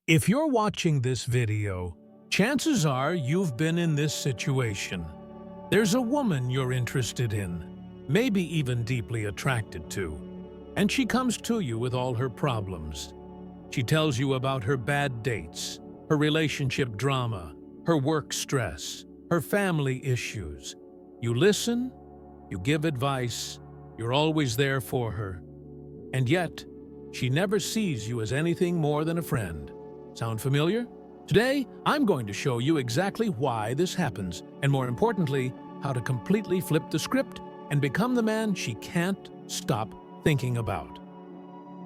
If you're watching this video, chances are you've been in this situation. There's a woman you're interested in, maybe even deeply attracted to, and she comes to you with all her problems. She tells you about her bad dates, her relationship drama, her work stress, her family issues. You listen, you give advice, you're always there for her. And yet, she never sees you as anything more than a friend. Sound familiar? Today, I'm going to show you exactly why this happens, and more importantly, how to completely flip the script and become the man she can't stop thinking about.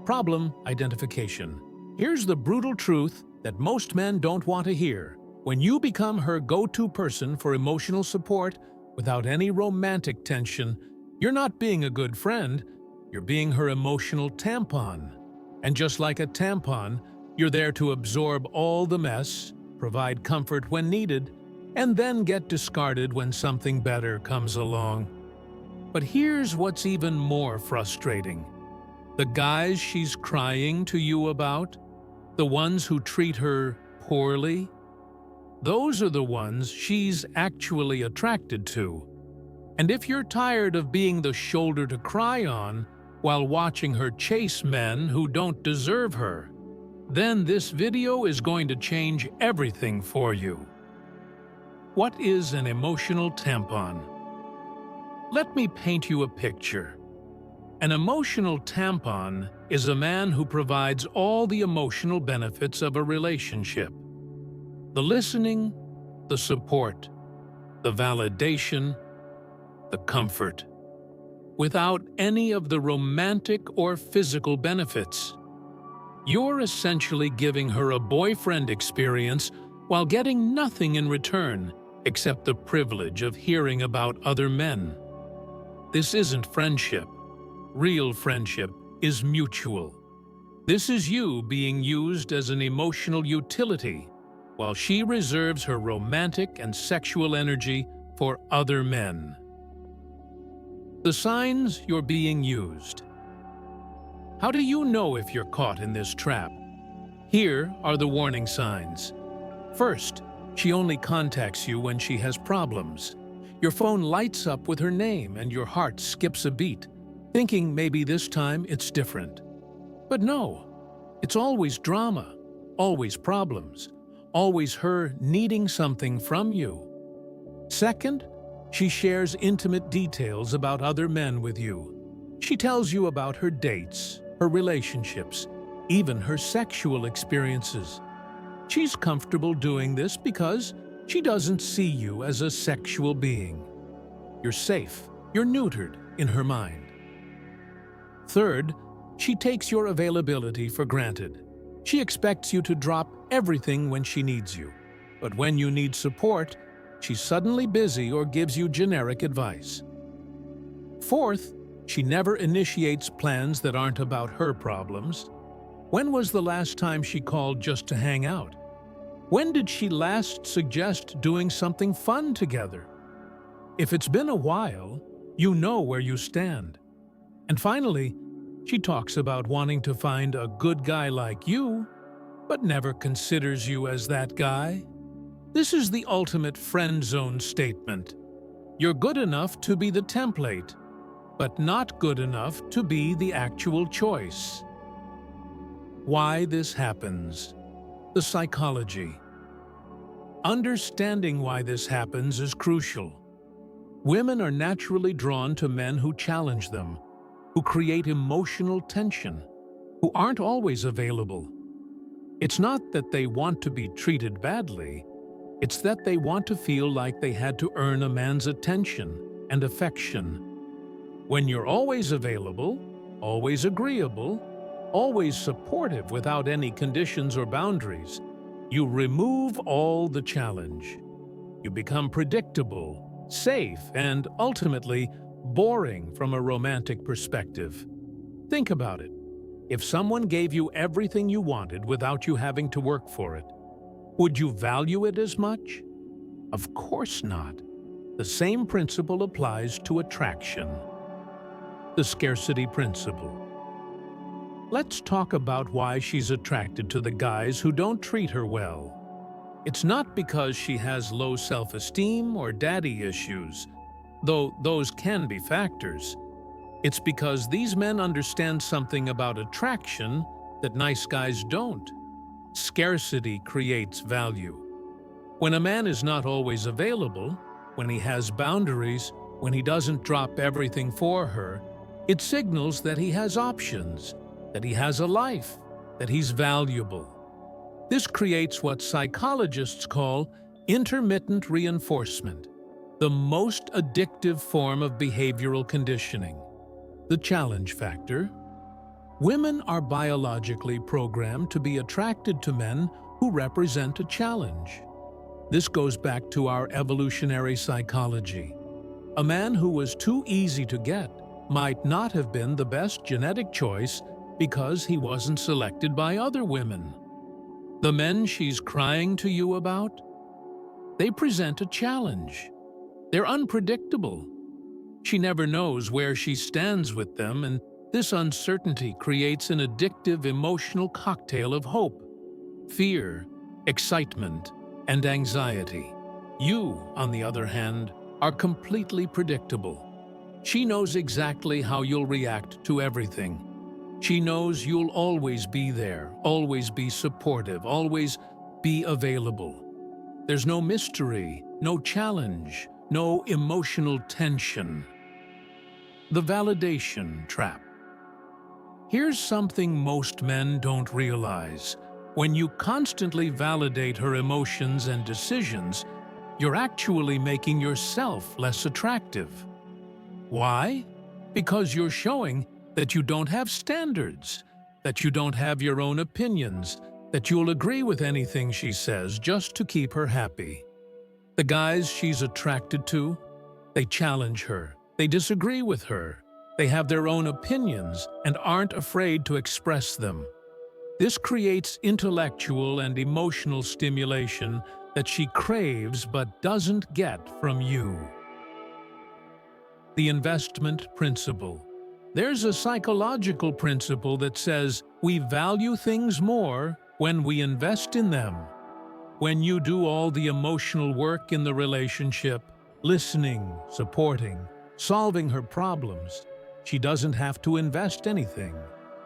Problem identification. Here's the brutal truth that most men don't want to hear. When you become her go-to person for emotional support without any romantic tension, you're not being a good friend, you're being her emotional tampon. And just like a tampon, you're there to absorb all the mess, provide comfort when needed, and then get discarded when something better comes along. But here's what's even more frustrating. The guys she's crying to you about, the ones who treat her poorly, those are the ones she's actually attracted to. And if you're tired of being the shoulder to cry on while watching her chase men who don't deserve her, then this video is going to change everything for you. What is an emotional tampon? Let me paint you a picture. An emotional tampon is a man who provides all the emotional benefits of a relationship. The listening, the support, the validation, the comfort, without any of the romantic or physical benefits. You're essentially giving her a boyfriend experience while getting nothing in return except the privilege of hearing about other men. This isn't friendship. Real friendship is mutual. This is you being used as an emotional utility while she reserves her romantic and sexual energy for other men. The signs you're being used. How do you know if you're caught in this trap? Here are the warning signs. First, she only contacts you when she has problems. Your phone lights up with her name and your heart skips a beat, thinking maybe this time it's different. But no, it's always drama, always problems, always her needing something from you. Second, she shares intimate details about other men with you. She tells you about her dates, her relationships, even her sexual experiences. She's comfortable doing this because she doesn't see you as a sexual being. You're safe, you're neutered in her mind. Third, she takes your availability for granted. She expects you to drop everything when she needs you. But when you need support, she's suddenly busy or gives you generic advice. Fourth, she never initiates plans that aren't about her problems. When was the last time she called just to hang out? When did she last suggest doing something fun together? If it's been a while, you know where you stand. And finally, she talks about wanting to find a good guy like you, but never considers you as that guy. This is the ultimate friend zone statement. You're good enough to be the template, but not good enough to be the actual choice. Why this happens. The psychology. Understanding why this happens is crucial. Women are naturally drawn to men who challenge them, who create emotional tension, who aren't always available. It's not that they want to be treated badly, it's that they want to feel like they had to earn a man's attention and affection. When you're always available, always agreeable, always supportive without any conditions or boundaries, you remove all the challenge. You become predictable, safe, and ultimately boring from a romantic perspective. Think about it. If someone gave you everything you wanted without you having to work for it, would you value it as much? Of course not. The same principle applies to attraction. The scarcity principle. Let's talk about why she's attracted to the guys who don't treat her well. It's not because she has low self-esteem or daddy issues, though those can be factors. It's because these men understand something about attraction that nice guys don't. Scarcity creates value. When a man is not always available, when he has boundaries, when he doesn't drop everything for her, it signals that he has options, that he has a life, that he's valuable. This creates what psychologists call intermittent reinforcement, the most addictive form of behavioral conditioning. The challenge factor. Women are biologically programmed to be attracted to men who represent a challenge. This goes back to our evolutionary psychology. A man who was too easy to get might not have been the best genetic choice because he wasn't selected by other women. The men she's crying to you about? They present a challenge. They're unpredictable. She never knows where she stands with them, and this uncertainty creates an addictive emotional cocktail of hope, fear, excitement, and anxiety. You, on the other hand, are completely predictable. She knows exactly how you'll react to everything. She knows you'll always be there, always be supportive, always be available. There's no mystery, no challenge, no emotional tension. The validation trap. Here's something most men don't realize. When you constantly validate her emotions and decisions, you're actually making yourself less attractive. Why? Because you're showing that you don't have standards, that you don't have your own opinions, that you'll agree with anything she says just to keep her happy. The guys she's attracted to, they challenge her, they disagree with her, they have their own opinions and aren't afraid to express them. This creates intellectual and emotional stimulation that she craves but doesn't get from you. The investment principle. There's a psychological principle that says we value things more when we invest in them. When you do all the emotional work in the relationship, listening, supporting, solving her problems, she doesn't have to invest anything.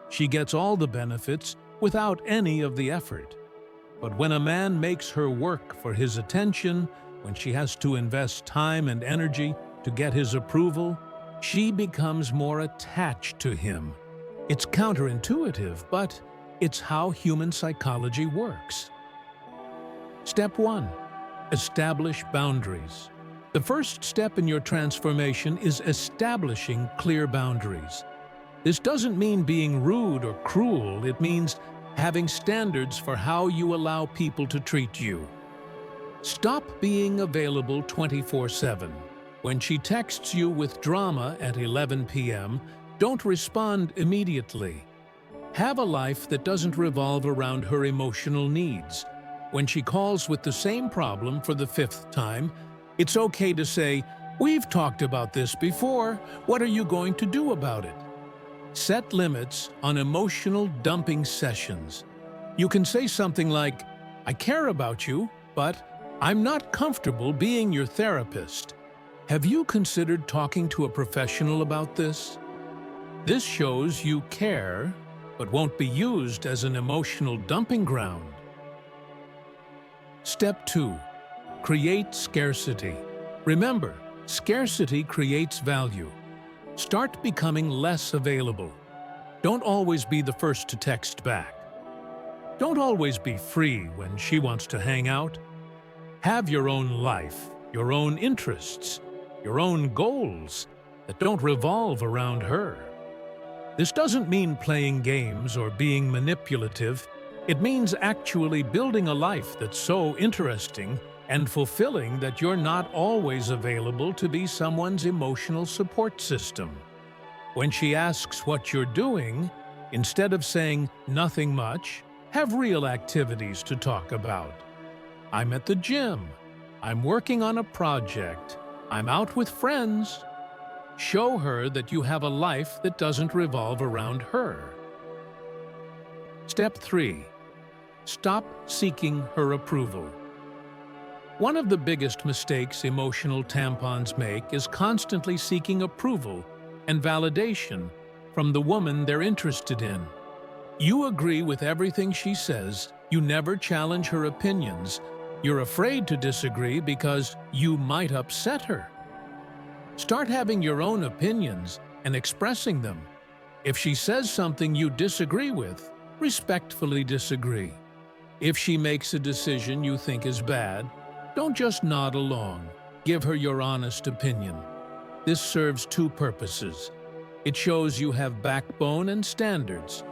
She gets all the benefits without any of the effort. But when a man makes her work for his attention, when she has to invest time and energy to get his approval, she becomes more attached to him. It's counterintuitive, but it's how human psychology works. Step 1. Establish boundaries. The first step in your transformation is establishing clear boundaries. This doesn't mean being rude or cruel. It means having standards for how you allow people to treat you. Stop being available 24/7. When she texts you with drama at 11 p.m., don't respond immediately. Have a life that doesn't revolve around her emotional needs. When she calls with the same problem for the 5th time, it's okay to say, "We've talked about this before. What are you going to do about it?" Set limits on emotional dumping sessions. You can say something like, "I care about you, but I'm not comfortable being your therapist. Have you considered talking to a professional about this?" This shows you care, but won't be used as an emotional dumping ground. Step 2. Create scarcity. Remember, scarcity creates value. Start becoming less available. Don't always be the first to text back. Don't always be free when she wants to hang out. Have your own life, your own interests, your own goals that don't revolve around her. This doesn't mean playing games or being manipulative. It means actually building a life that's so interesting and fulfilling that you're not always available to be someone's emotional support system. When she asks what you're doing, instead of saying nothing much, have real activities to talk about. I'm at the gym. I'm working on a project. I'm out with friends. Show her that you have a life that doesn't revolve around her. Step 3. Stop seeking her approval. One of the biggest mistakes emotional tampons make is constantly seeking approval and validation from the woman they're interested in. You agree with everything she says, you never challenge her opinions, you're afraid to disagree because you might upset her. Start having your own opinions and expressing them. If she says something you disagree with, respectfully disagree. If she makes a decision you think is bad, don't just nod along. Give her your honest opinion. This serves two purposes. It shows you have backbone and standards,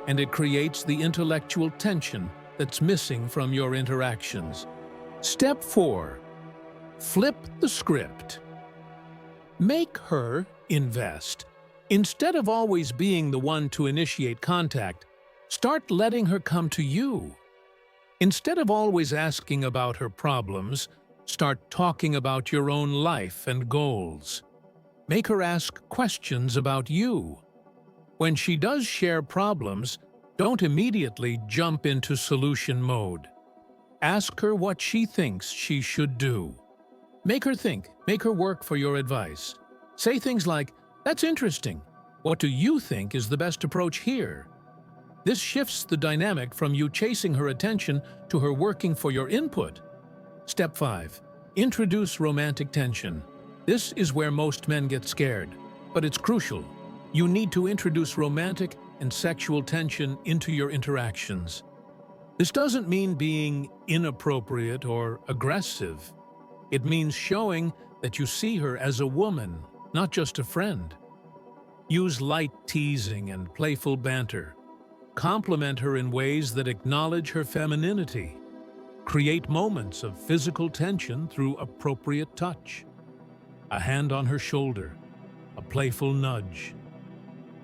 and it creates the intellectual tension that's missing from your interactions. Step 4. Flip the script. Make her invest. Instead of always being the one to initiate contact, start letting her come to you. Instead of always asking about her problems, start talking about your own life and goals. Make her ask questions about you. When she does share problems, don't immediately jump into solution mode. Ask her what she thinks she should do. Make her think, make her work for your advice. Say things like, "That's interesting. What do you think is the best approach here?" This shifts the dynamic from you chasing her attention to her working for your input. Step 5. Introduce romantic tension. This is where most men get scared, but it's crucial. You need to introduce romantic and sexual tension into your interactions. This doesn't mean being inappropriate or aggressive. It means showing that you see her as a woman, not just a friend. Use light teasing and playful banter. Compliment her in ways that acknowledge her femininity. Create moments of physical tension through appropriate touch. A hand on her shoulder, a playful nudge.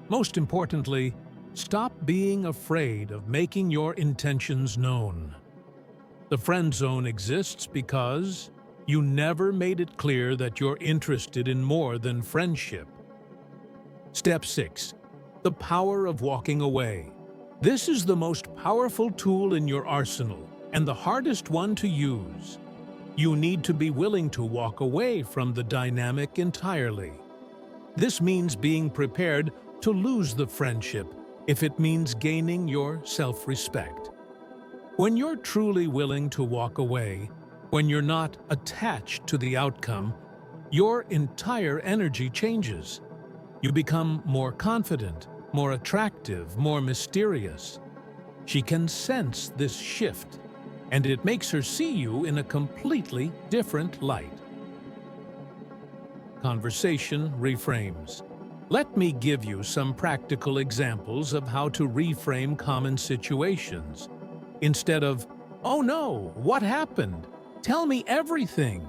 Most importantly, stop being afraid of making your intentions known. The friend zone exists because you never made it clear that you're interested in more than friendship. Step 6. The power of walking away. This is the most powerful tool in your arsenal and the hardest one to use. You need to be willing to walk away from the dynamic entirely. This means being prepared to lose the friendship if it means gaining your self-respect. When you're truly willing to walk away, when you're not attached to the outcome, your entire energy changes. You become more confident, more attractive, more mysterious. She can sense this shift, and it makes her see you in a completely different light. Conversation reframes. Let me give you some practical examples of how to reframe common situations. Instead of, "Oh no, what happened? Tell me everything."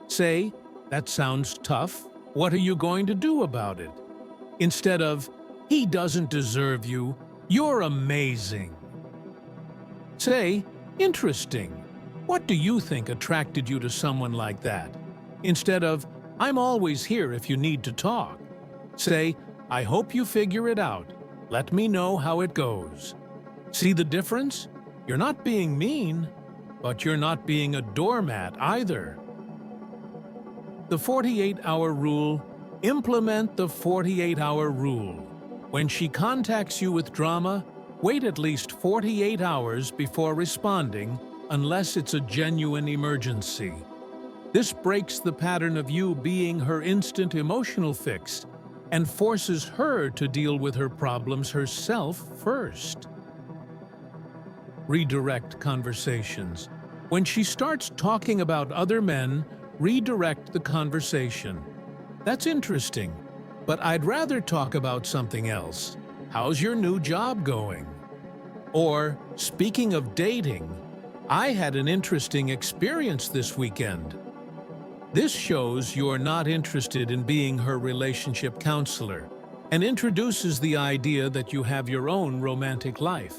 Say, "That sounds tough. What are you going to do about it?" Instead of, "He doesn't deserve you. You're amazing." Say, "Interesting. What do you think attracted you to someone like that?" Instead of, "I'm always here if you need to talk." Say, "I hope you figure it out. Let me know how it goes." See the difference? You're not being mean, but you're not being a doormat either. The 48-hour rule. Implement the 48-hour rule. When she contacts you with drama, wait at least 48 hours before responding unless it's a genuine emergency. This breaks the pattern of you being her instant emotional fix and forces her to deal with her problems herself first. Redirect conversations. When she starts talking about other men, redirect the conversation. "That's interesting, but I'd rather talk about something else. How's your new job going?" Or, "Speaking of dating, I had an interesting experience this weekend." This shows you're not interested in being her relationship counselor and introduces the idea that you have your own romantic life.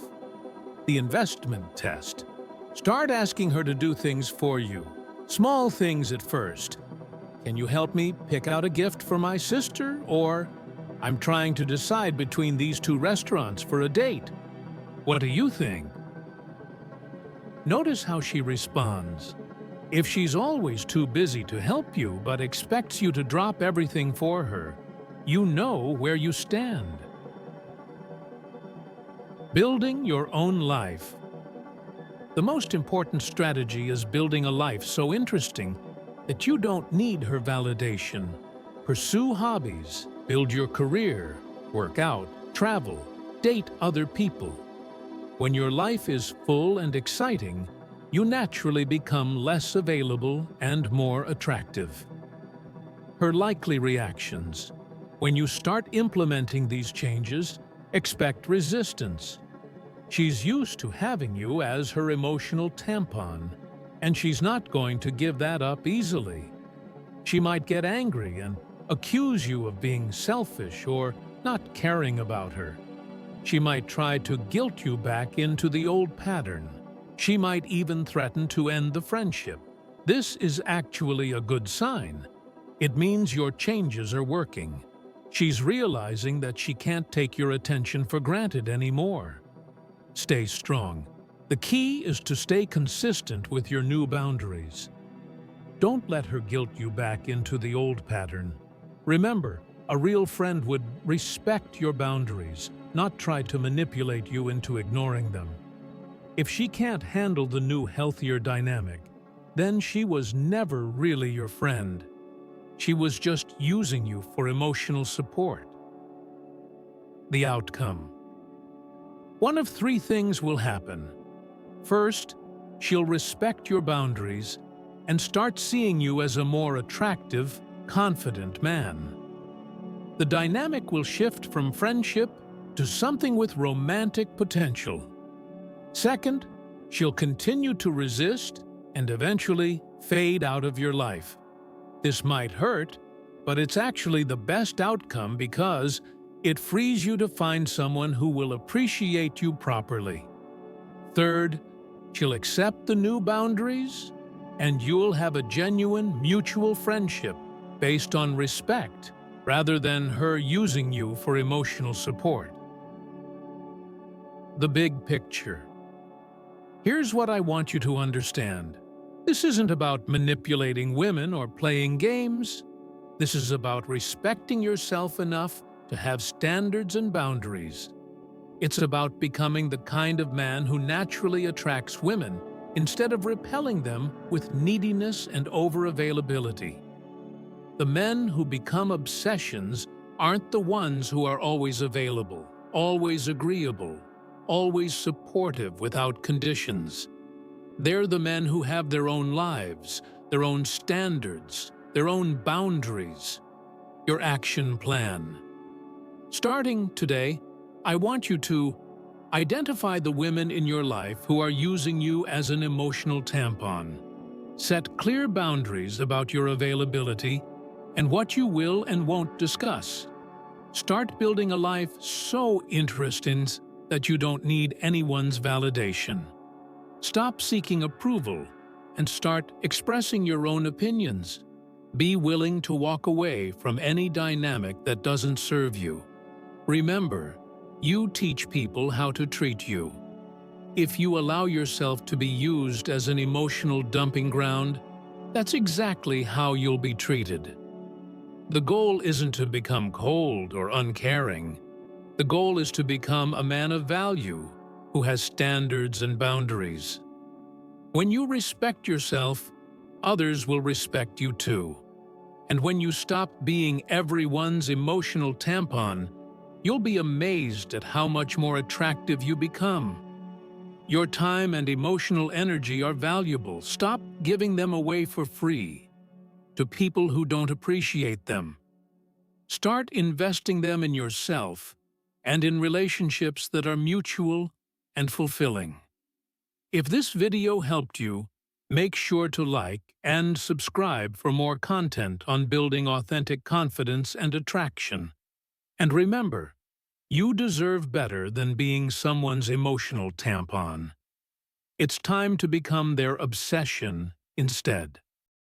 The investment test. Start asking her to do things for you. Small things at first. "Can you help me pick out a gift for my sister?" Or, "I'm trying to decide between these two restaurants for a date. What do you think? Notice how she responds. If she's always too busy to help you but expects you to drop everything for her, you know where you stand. Building your own life. The most important strategy is building a life so interesting that you don't need her validation. Pursue hobbies, build your career, work out, travel, date other people. When your life is full and exciting, you naturally become less available and more attractive. Her likely reactions. When you start implementing these changes, expect resistance. She's used to having you as her emotional tampon, and she's not going to give that up easily. She might get angry and accuse you of being selfish or not caring about her. She might try to guilt you back into the old pattern. She might even threaten to end the friendship. This is actually a good sign. It means your changes are working. She's realizing that she can't take your attention for granted anymore. Stay strong. The key is to stay consistent with your new boundaries. Don't let her guilt you back into the old pattern. Remember, a real friend would respect your boundaries, not try to manipulate you into ignoring them. If she can't handle the new, healthier dynamic, then she was never really your friend. She was just using you for emotional support. The outcome. One of three things will happen. First, she'll respect your boundaries and start seeing you as a more attractive, confident man. The dynamic will shift from friendship to something with romantic potential. Second, she'll continue to resist and eventually fade out of your life. This might hurt, but it's actually the best outcome because it frees you to find someone who will appreciate you properly. Third, she'll accept the new boundaries, and you'll have a genuine mutual friendship based on respect rather than her using you for emotional support. The big picture. Here's what I want you to understand. This isn't about manipulating women or playing games. This is about respecting yourself enough to have standards and boundaries. It's about becoming the kind of man who naturally attracts women instead of repelling them with neediness and over-availability. The men who become obsessions aren't the ones who are always available, always agreeable, always supportive without conditions. They're the men who have their own lives, their own standards, their own boundaries. Your action plan. Starting today, I want you to identify the women in your life who are using you as an emotional tampon. Set clear boundaries about your availability and what you will and won't discuss. Start building a life so interesting that you don't need anyone's validation. Stop seeking approval and start expressing your own opinions. Be willing to walk away from any dynamic that doesn't serve you. Remember, you teach people how to treat you. If you allow yourself to be used as an emotional dumping ground, that's exactly how you'll be treated. The goal isn't to become cold or uncaring. The goal is to become a man of value who has standards and boundaries. When you respect yourself, others will respect you too. And when you stop being everyone's emotional tampon, you'll be amazed at how much more attractive you become. Your time and emotional energy are valuable. Stop giving them away for free to people who don't appreciate them. Start investing them in yourself and in relationships that are mutual and fulfilling. If this video helped you, make sure to like and subscribe for more content on building authentic confidence and attraction. And remember, you deserve better than being someone's emotional tampon. It's time to become their obsession instead.